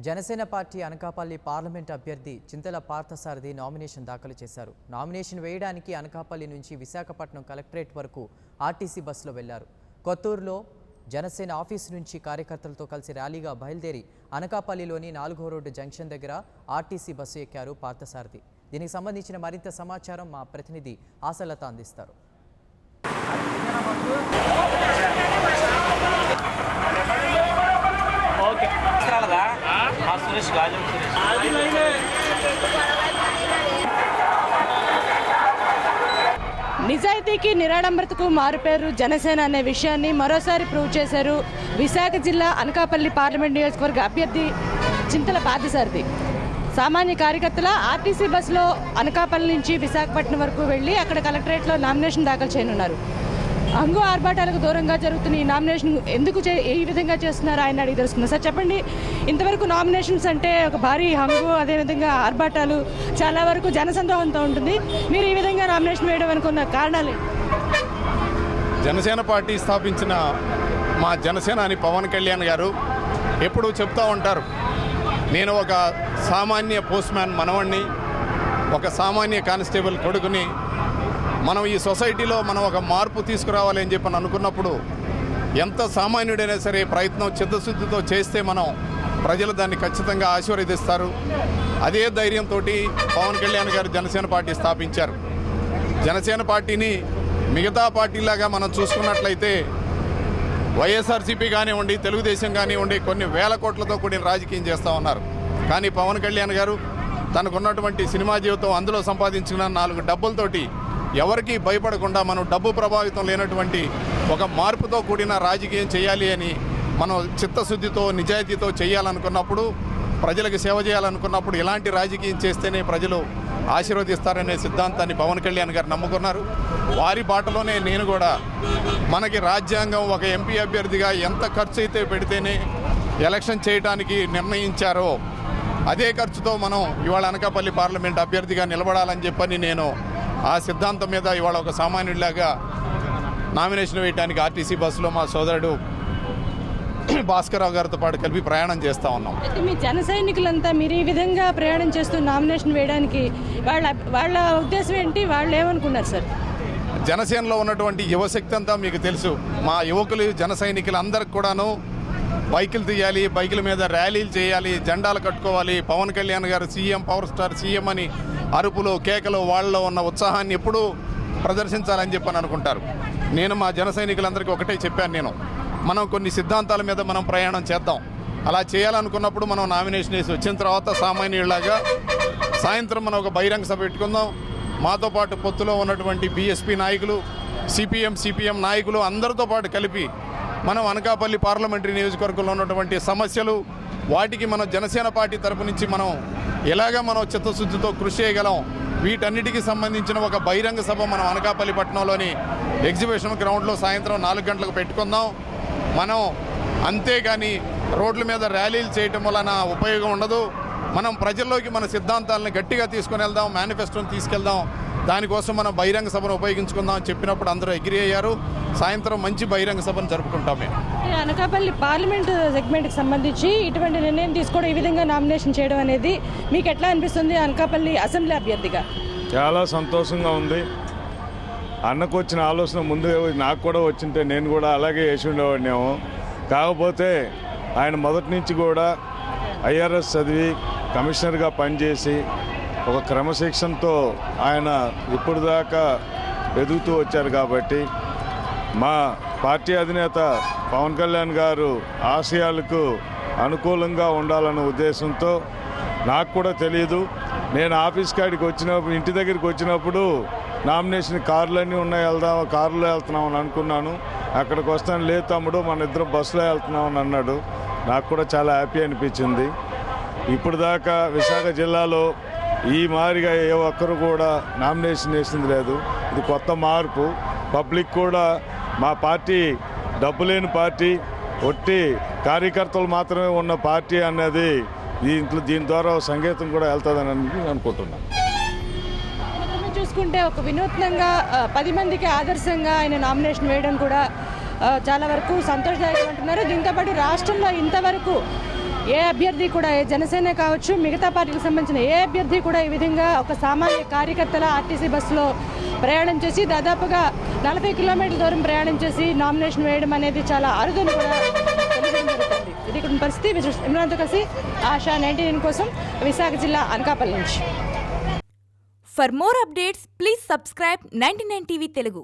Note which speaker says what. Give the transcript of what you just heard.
Speaker 1: Janasena party Anakapalli parliament అభ్యర్థి చింతల Parthasarathi nomination దాఖలు చేశారు. నామినేషన్ వేయడానికి అనకాపల్లి నుంచి విశాఖపట్నం కలెక్టరేట్ వరకు ఆర్టీసీ బస్సులో వెళ్లారు. కొత్తూరులో జనసేన ఆఫీసు నుంచి కార్యకర్తలతో కలిసి ర్యాలీగా బయలుదేరి అనకాపల్లిలోని 4వ రోడ్డు జంక్షన్ దగ్గర ఆర్టీసీ బస్సు ఎక్కారు పార్థసారథి. దీనికి సంబంధించిన మరింత సమాచారం మా ప్రతినిధి ఆశలత అందిస్తారు.
Speaker 2: నిజాయితీకి నిరాడంబరతకు మారుపేరు జనసేన అనే విషయాన్ని మరోసారి ప్రూవ్ చేశారు విశాఖ జిల్లా అనకాపల్లి పార్లమెంట్ నియోజకవర్గ అభ్యర్థి చింతల పార్థసారథి. సామాన్య కార్యకర్తల ఆర్టీసీ బస్సులో అనకాపల్లి నుంచి విశాఖపట్నం వరకు వెళ్ళి అక్కడ కలెక్టరేట్లో నామినేషన్ దాఖలు చేయనున్నారు. హంగు ఆర్భాటాలకు దూరంగా జరుగుతున్న ఈ నామినేషన్ ఎందుకు ఏ విధంగా చేస్తున్నారు ఆయన అడిగి తెలుసుకున్నారు. సార్ చెప్పండి, ఇంతవరకు నామినేషన్స్ అంటే ఒక భారీ హంగు, అదేవిధంగా ఆర్భాటాలు, చాలా వరకు జనసందోహంతో ఉంటుంది. మీరు ఈ విధంగా నామినేషన్ వేయడం అనుకున్న కారణాలు?
Speaker 3: జనసేన పార్టీ స్థాపించిన మా జనసేన అని పవన్ కళ్యాణ్ గారు ఎప్పుడూ చెప్తూ ఉంటారు, నేను ఒక సామాన్య పోస్ట్ మ్యాన్ మనవణ్ణి, ఒక సామాన్య కానిస్టేబుల్ కొడుకుని, మనం ఈ సొసైటీలో మనం ఒక మార్పు తీసుకురావాలి అని చెప్పి అనుకున్నప్పుడు ఎంత సామాన్యుడైనా సరే ప్రయత్నం చిత్తశుద్ధితో చేస్తే మనం ప్రజలు దాన్ని ఖచ్చితంగా ఆశీర్వదిస్తారు. అదే ధైర్యంతో పవన్ కళ్యాణ్ గారు జనసేన పార్టీ స్థాపించారు. జనసేన పార్టీని మిగతా పార్టీలాగా మనం చూసుకున్నట్లయితే వైఎస్ఆర్సీపీ కానివ్వండి, తెలుగుదేశం కానివ్వండి కొన్ని వేల కోట్లతో కూడిన రాజకీయం చేస్తూ ఉన్నారు. కానీ పవన్ కళ్యాణ్ గారు తనకున్నటువంటి సినిమా జీవితం అందులో సంపాదించిన 4 డబ్బులతోటి ఎవరికీ భయపడకుండా మనం డబ్బు ప్రభావితం లేనటువంటి ఒక మార్పుతో కూడిన రాజకీయం చేయాలి అని మనం చిత్తశుద్ధితో నిజాయితీతో చేయాలనుకున్నప్పుడు, ప్రజలకు సేవ చేయాలనుకున్నప్పుడు ఇలాంటి రాజకీయం చేస్తేనే ప్రజలు ఆశీర్వదిస్తారనే సిద్ధాంతాన్ని పవన్ కళ్యాణ్ గారు నమ్ముకున్నారు. వారి బాటలోనే నేను కూడా మనకి రాజ్యాంగం ఒక ఎంపీ అభ్యర్థిగా ఎంత ఖర్చు అయితే పెడితేనే ఎలక్షన్ చేయడానికి నిర్ణయించారో అదే ఖర్చుతో మనం ఇవాళ అనకాపల్లి పార్లమెంట్ అభ్యర్థిగా నిలబడాలని చెప్పని నేను ఆ సిద్ధాంతం మీద ఇవాళ ఒక సామాన్యుడిలాగా నామినేషన్ వేయడానికి ఆర్టీసీ బస్సులో మా సోదరుడు భాస్కర్రావు గారితో పాటు కలిపి ప్రయాణం చేస్తూ ఉన్నాం.
Speaker 2: అయితే మీ జన సైనికులంతా మీరు ఈ విధంగా ప్రయాణం చేస్తూ నామినేషన్ వేయడానికి వాళ్ళ ఉద్దేశం ఏంటి? వాళ్ళు ఏమనుకున్నారు సార్?
Speaker 3: జనసేనలో ఉన్నటువంటి యువశక్తి అంతా మీకు తెలుసు. మా యువకులు జన సైనికులు అందరికి కూడాను బైకులు తీయాలి, బైకుల మీద ర్యాలీలు చేయాలి, జెండాలు కట్టుకోవాలి, పవన్ కళ్యాణ్ గారు సీఎం, పవర్ స్టార్ సీఎం అని అరుపులు కేకలు వాళ్ళలో ఉన్న ఉత్సాహాన్ని ఎప్పుడూ ప్రదర్శించాలని చెప్పని అనుకుంటారు. నేను మా జన సైనికులందరికీ ఒకటే చెప్పాను, మనం కొన్ని సిద్ధాంతాల మీద మనం ప్రయాణం చేద్దాం. అలా చేయాలనుకున్నప్పుడు మనం నామినేషన్ వేసి వచ్చిన తర్వాత సామాన్యులాగా సాయంత్రం మనం ఒక బహిరంగ సభ పెట్టుకుందాం. మాతో పాటు పొత్తులో ఉన్నటువంటి బీఎస్పీ నాయకులు, సిపిఎం నాయకులు అందరితో పాటు కలిపి మనం అనకాపల్లి పార్లమెంటరీ నియోజకవర్గంలో ఉన్నటువంటి సమస్యలు, వాటికి మనం జనసేన పార్టీ తరపు నుంచి మనం ఎలాగా మనం చిత్తశుద్ధితో కృషి చేయగలం, వీటన్నిటికీ సంబంధించిన ఒక బహిరంగ సభ మనం అనకాపల్లి పట్టణంలోని ఎగ్జిబిషన్ గ్రౌండ్లో సాయంత్రం 4 గంటలకు పెట్టుకుందాం. మనం అంతేగాని రోడ్ల మీద ర్యాలీలు చేయటం వలన ఉపయోగం ఉండదు. మనం ప్రజల్లోకి మన సిద్ధాంతాలను గట్టిగా తీసుకుని వెళ్దాం, మేనిఫెస్టోని తీసుకెళ్దాం. దానికోసం మనం బహిరంగ సభను ఉపయోగించుకుందాం అని చెప్పినప్పుడు అందరూ అగ్రీ అయ్యారు. సాయంత్రం మంచి బహిరంగ సభను జరుపుకుంటాం. మేము
Speaker 2: అనకాపల్లి పార్లమెంట్ సెగ్మెంట్కి సంబంధించి ఇటువంటి నిర్ణయం తీసుకోవడం, ఈ విధంగా నామినేషన్ చేయడం అనేది మీకు ఎట్లా అనిపిస్తుంది? అనకాపల్లి అసెంబ్లీ అభ్యర్థిగా
Speaker 4: చాలా సంతోషంగా ఉంది. అన్నకు వచ్చిన ఆలోచన ముందు నాకు కూడా వచ్చింటే నేను కూడా అలాగే వేసి ఉండేవాడినేమో. కాకపోతే ఆయన మొదటి నుంచి కూడా ఐఆర్ఎస్ చదివి కమిషనర్గా పనిచేసి ఒక క్రమశిక్షణతో ఆయన ఇప్పుడు దాకా ఎదుగుతూ వచ్చారు. కాబట్టి మా పార్టీ అధినేత పవన్ కళ్యాణ్ గారు ఆశయాలకు అనుకూలంగా ఉండాలన్న ఉద్దేశంతో, నాకు కూడా తెలియదు, నేను ఆఫీస్ కాడికి వచ్చినప్పుడు, ఇంటి దగ్గరికి వచ్చినప్పుడు నామినేషన్ కార్లన్నీ ఉన్నాయి, కారులో వెళ్తున్నామని అనుకున్నాను. అక్కడికి వస్తాను, లేదు తమ్ముడు మన ఇద్దరం బస్సులో వెళ్తున్నామని అన్నాడు. నాకు కూడా చాలా హ్యాపీ అనిపించింది. ఇప్పుడు దాకా విశాఖ జిల్లాలో ఈ మాదిరిగా ఏ ఒక్కరు కూడా నామినేషన్ వేసింది లేదు. ఇది కొత్త మార్పు. పబ్లిక్ కూడా మా పార్టీ డబ్బు లేని పార్టీ, ఒట్టి కార్యకర్తలు మాత్రమే ఉన్న పార్టీ అన్నది దీని ద్వారా సంకేతం కూడా వెళ్తుందని అనుకుంటున్నాను.
Speaker 2: చూసుకుంటే ఒక వినూత్నంగా 10 మందికి ఆదర్శంగా ఆయన నామినేషన్ వేయడం కూడా చాలా వరకు సంతోషదాయకం అంటున్నారు. దీంతోపాటు రాష్ట్రంలో ఇంతవరకు ఏ అభ్యర్థి కూడా ఏ జనసేన కావచ్చు మిగతా పార్టీలకు సంబంధించిన ఏ అభ్యర్థి కూడా ఈ విధంగా ఒక సామాన్య కార్యకర్తల ఆర్టీసీ బస్సులో ప్రయాణం చేసి దాదాపుగా 40 కిలోమీటర్ల దూరం ప్రయాణం చేసి నామినేషన్ వేయడం అనేది చాలా అరుదని కూడా తెలియడం జరుగుతుంది. ఇది ఇక్కడ పరిస్థితి. ఇమ్రాన్తో కలిసి ఆశా 99 కోసం విశాఖ జిల్లా అనకాపల్లి నుంచి.
Speaker 5: For more updates, please subscribe 99 TV Telugu.